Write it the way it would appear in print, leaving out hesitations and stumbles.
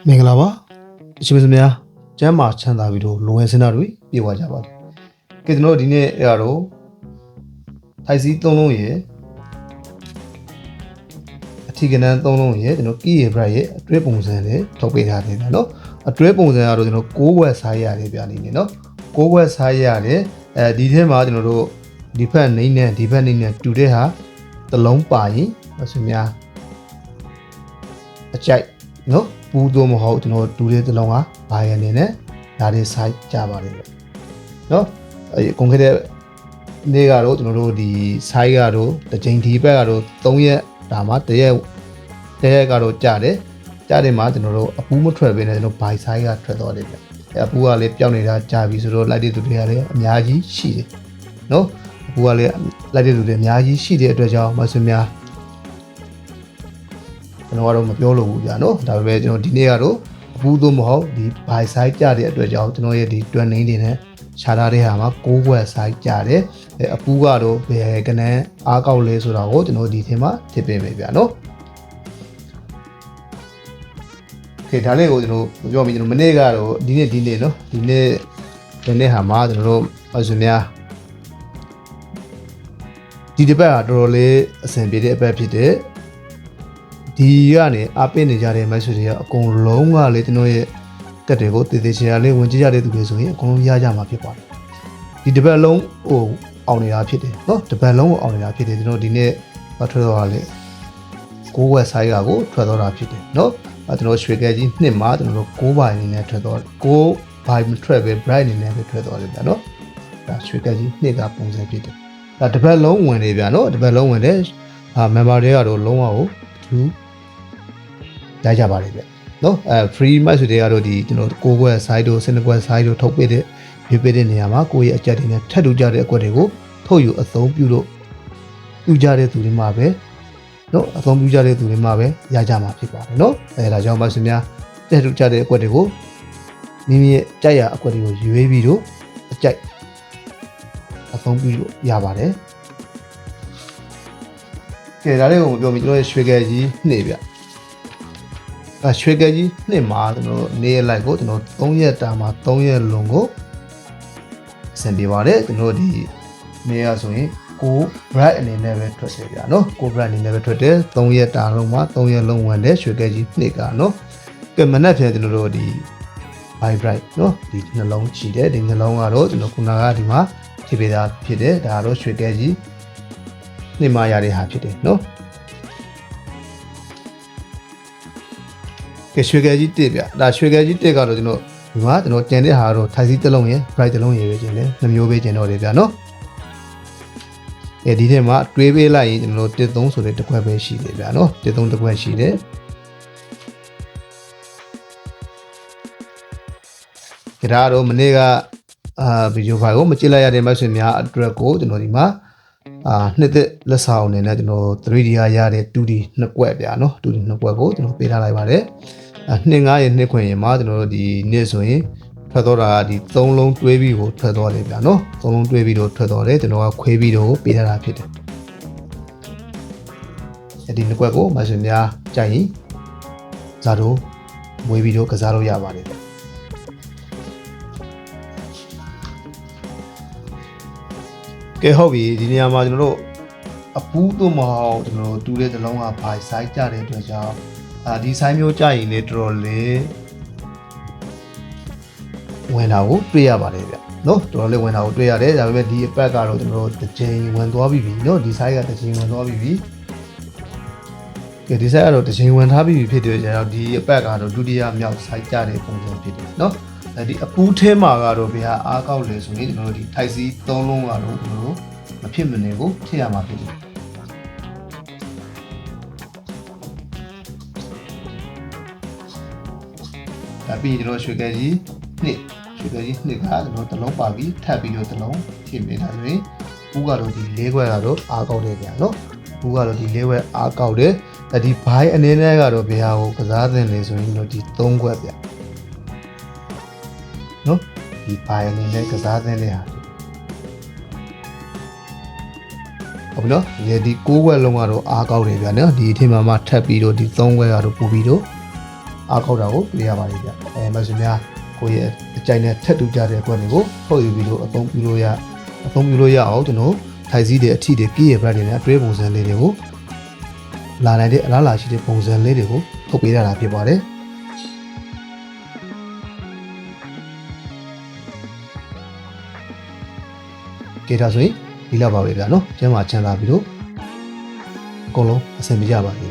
မင်္ဂလာပါအရှင်မစများကျမ်းမာချမ်းသာပြီးတော့လုံငယ်စင်တာတွေပြေဝကြပါလိမ့်ကဲကျွန်တော်ဒီနေ့အဲ့တော့ထိုက်စီ3လုံးရဲ့အထီကနန်း3လုံးရဲ့ကျွန်တော်ကီးရ bright ရဲ့အတွဲပုံစံနဲ့ထုတ်ပေးထားတယ်ဗျာနော်အတွဲပုံစံကတော့ကျွန်တော်6ဝက်စားရတယ်ဗျာနေနော်6ဝက်စားရတယ်ဒီထဲမှာကျွန်တော်တို့ဒီဖက်နေနဲ့ဒီဖက်နေနဲ့တူတဲ့ဟာတစ်လုံးပါရင်အရှင်များအကြိုက်နော်ပူတော့မဟုတ်ကျွန်တော်တူတဲ့တစ်လုံးကဘာရနေနဲ့ဒါတွေစိုက်ကြပါလိမ့်မယ်နော်အဲကုန်ခဲ့တဲ့နေ့ကတော့ကျွန်တော်တို့ဒီစိုက်ကတော့တစ်ချိန်ဒီဘက်ကတော့3ရက်ဒါမှတရက်ကတော့ကြာတယ်မှာကျွန်တော်တို့အပူးမထွက်ဘဲနဲ့ကျွန်တော်ဘိုင်စိုက်ကထွက်တော့တယ်ဗျအပူးကလည်းပျောက်နေတာကြာပြီဆိုတော့လိုက်တဲ့သူတွေကလည်းအများကြီးရှိတယ်နော်အပူးကလည်းလိုက်တဲ့သူတွေအများကြီးရှိတဲ့အတွက်ကြောင့်မဆွေများကျွန်တော်ကတော့မပြောလို့ဘူးဗျာနော်ဒါပေမဲ့ကျွန်တော်ဒီနေ့ကတော့အပူးသို့မဟုတ်ဒီဘိုင်ဆိုင်ကြတဲ့အတွက်ကြောင့်ကျွန်တော်ရဲ့ဒီတွန်နေနေနဲ့ခြားထားတဲ့ဟာမှာ6ဘွက်ဆိုင်ကြတယ်အပူးကတော့ဘယ်ကနန်းအားကောက်လဲဆိုတာကိုကျွန်တော်ဒီထဲမှာထည့်ပေးမယ်ဗျာနော်ခေဒါလေးကိုကျွန်တော်ပြောပြီးကျွန်တော်မနေ့ကတော့ဒီနေ့နော်ဒီနေ့ဟာမှာကျွန်တော်တို့အဆွေများဒီတစ်ပတ်ကတော်တော်လေးအဆင်ပြေတဲ့အပတ်ဖြစ်တဲ့ဒီကနေအပင်းနေကြတဲ့မိုက်ဆွေတွေကအကုန်လုံးကလေကျွန်တော်ရဲ့ကတ်တွေကိုတည်တည်ချာလေးဝင်ကြည့်ရတဲ့သူတွေဆိုရင်အကုန်လုံးရကြမှာဖြစ်ပါတယ်ဒီတစ်ပတ်လုံးဟိုအောင်နေတာဖြစ်တယ်နော်တစ်ပတ်လုံးကိုအောင်နေတာဖြစ်တယ်ကျွန်တော်ဒီနေ့ထွက်တော့လေ6ဝက်ဆိုင်ကကိုထွက်တော့တာဖြစ်တယ်နော်ကျွန်တော်ရွှေကဲကြီးနှစ်မှာကျွန်တော်တို့6ဘိုင်အနေနဲ့ထွက်တော့6ဘိုင်မထွက်ပဲ bright အနေနဲ့ပဲထွက်တော့တယ်ဗျာနော်ဒါရွှေကဲကြီးနှစ်ကပုံစံဖြစ်တယ်ဒါတစ်ပတ်လုံးဝင်နေဗျာနော်တစ်ပတ်လုံးဝင်တယ်member တွေကတော့လုံးဝကိုသူရကြပါလိမ့်ဗျနော်free match တွေကတော့ဒီကျွန်တော်6ခွက် side တို့7ခွက် side တို့ထုတ်ပေးတဲ့ပြပေးတဲ့နေရာမှာကိုယ့်ရဲ့အကြက်တွေနဲ့ထပ်တူကြတဲ့အကွက်တွေကိုထုတ်ယူအသုံးပြုလို့ပြုကြတဲ့သူတွေမှာပဲနော်အသုံးပြုကြတဲ့သူတွေမှာပဲရကြမှာဖြစ်ပါတယ်နော်ဒါကြောင့်ပါရှင်များထပ်တူကြတဲ့အကွက်တွေကိုမိမိရဲ့ကြိုက်ရအကွက်တွေကိုရွေးပြီးတော့အကြိုက်အသုံးပြုလို့ရပါတယ်ကဲဒါလေးကိုပြောပြီးကျွန်တော်ရွှေကဲကြီးနှိမ့်ဗျရွှေကဲကြီးနှစ်မှာကျွန်တော်နေလိုက်ကိုကျွန်တော်3ရက်တာမှာ3ရက်လုံးကိုအဆင်ပြေပါတယ်ကျွန်တော်ဒီနေရဆိုရင်ကို bright အနေနဲ့ပဲထွက်စေဗျာနော်ကို bright အနေနဲ့ပဲထွက်တယ်3ရက်တာလုံးမှာ3ရက်လုံးဝင်တယ်ရွှေကဲကြီးနှစ်ကနော်ကဲမနက်ဖြန်ကျွန်တော်တို့ဒီ bright နော်ဒီနှလုံးချီတယ်ဒီနှလုံးကတော့ကျွန်တော်ခုနကဒီမှာဖြည့်ပေးတာဖြစ်တယ်ဒါကတော့ရွှေကဲကြီးနှစ်မှာရတဲ့ဟာဖြစ်တယ်နော်ကဲရွှေကဲကြီးတစ်ဗျဒါရွှေကဲကြီးတစ်ကတော့ကျွန်တော်ဒီမှာကျွန်တော်ကျန်တဲ့ဟာတော့ထိုက်စီတစ်လုံးရယ် bright တစ်လုံးရယ်ပဲကျန်တယ်နှမျိုးပဲကျန်တော့တယ်ဗျနော်ဒီထဲမှာတွေးပေးလိုက်ရင်ကျွန်တော်တို့13ဆိုတဲ့တစ်ခွက်ပဲရှိတယ်ဗျနော်13တစ်ခွက်ရှိတယ်ဒါတော့မနေ့ကဗီဒီယိုဖိုင်ကိုမကြည့်လိုက်ရတဲ့မိတ်ဆွေများအတွက်ကိုကျွန်တော်ဒီမှာနှစ်သက်လက်ဆောင်အနေနဲ့ကျွန်တော် 3D ရတဲ့ 2D နှစ်ကွက်ဗျာနော် 2D နှစ်ကွက်ကိုကျွန်တော်ပေးထားလိုက်ပါတယ်နှစ်9ရဲ့နှစ်ခွင်ရင်မှာကျွန်တော်တို့ဒီနေ့ဆိုရင်ထွက်တော့တာဒီ3လုံးတွဲပြီးကိုထွက်တော့တယ်ဗျာနော်3လုံးတွဲပြီးတော့ထွက်တော့တယ်ကျွန်တော်ကခွေးပြီးတော့ပေးထားတာဖြစ်တယ်ဒီနှစ်ကွက်ကိုမဆွေများကြိုက်ရင်ဇာတို့မွေးပြီးတော့ကစားလို့ရပါတယ်ဗျကဲဟုတ်ပြီဒီနေရာမှာကျွန်တော်တို့အပူးတို့မဟုတ်ကျွန်တော်တို့တူတဲ့တစ်လုံးကဘိုင်ဆိုင်ကြတဲ့အတွက်ကြောင့်ဒီဆိုင်မျိုးကြရင်လေတော်တော်လေးဝင်တာကိုတွေ့ရပါတယ်ဗျနော်တော်တော်လေးဝင်တာကိုတွေ့ရတယ်ဒါပေမဲ့ဒီအပတ်ကတော့ကျွန်တော်တို့တစ်ချိန်ဝင်သွားပြီနော်ဒီဆိုင်ကတစ်ချိန်ဝင်သွားပြီကဲဒီဆိုင်ကတော့တစ်ချိန်ဝင်ထားပြီဖြစ်တဲ့ကြောင့်ဒီအပတ်ကတော့ဒုတိယမြောက်ဆိုင်ကြတဲ့ပုံစံဖြစ်တယ်နော်ဒီအပူးထဲမှာကတော့ဗျာအားကောက်လေဆိုရင်ကျွန်တော်တို့ဒီထိုက်စီ3လုံးကတော့ကျွန်တော်တို့မဖြစ်မနေကိုထည့်ရမှာဖြစ်တယ်ဒါပြီးကျွန်တော်ရွှေကဲကြီးနှစ်ကကျွန်တော်တစ်လုံးပါပြီးထပ်ပြီးတော့တစ်လုံးထည့်ပေးတာဆိုရင်ဘူးကတော့ဒီ၄ခွက်ကတော့အားကောက်တယ်ဗျာနော်ဘူးကတော့ဒီ၄ခွက်အားကောက်တယ်ဒီဘိုင်းအနေနဲ့ကတော့ဗျာကိုကစားသင်လေဆိုရင်ကျွန်တော်ဒီ3ခွက်ဗျာနော်ဒီဘိုင်းအနေနဲ့ကစားသင်တဲ့ဟာဟုတ်ပြီနော်ဒီ6ခွက်လုံးကတော့အားကောက်တယ်ဗျာနော်ဒီအထင်မှာထပ်ပြီးတော့ဒီ3ခွက်ကတော့ပို့ပြီးတော့ အားကောက်တာကိုတွေ့ရပါတယ်ဗျမိတ်ဆွေများကိုယ့်ရဲ့အကြိုက်နဲ့ထက်တူကြတဲ့ကွက်တွေကိုထုတ်ယူပြီးလို့အသုံးပြုလို့ရအောင်ကျွန်တော်ထိုင်စည်းတွေအထီတွေကီးရဲ့ဘက်တွေနဲ့အတွဲပုံစံလေးတွေကိုလာနိုင်တဲ့အလားလာရှိတဲ့ပုံစံလေးတွေကိုထုတ်ပေးရတာဖြစ်ပါတယ်ကဲဒါဆိုရင်ဒီလောက်ပါပဲဗျာနော်ကျမ်းမာချမ်းသာပြီးတော့အကုန်လုံးအဆင်ပြေကြပါစေ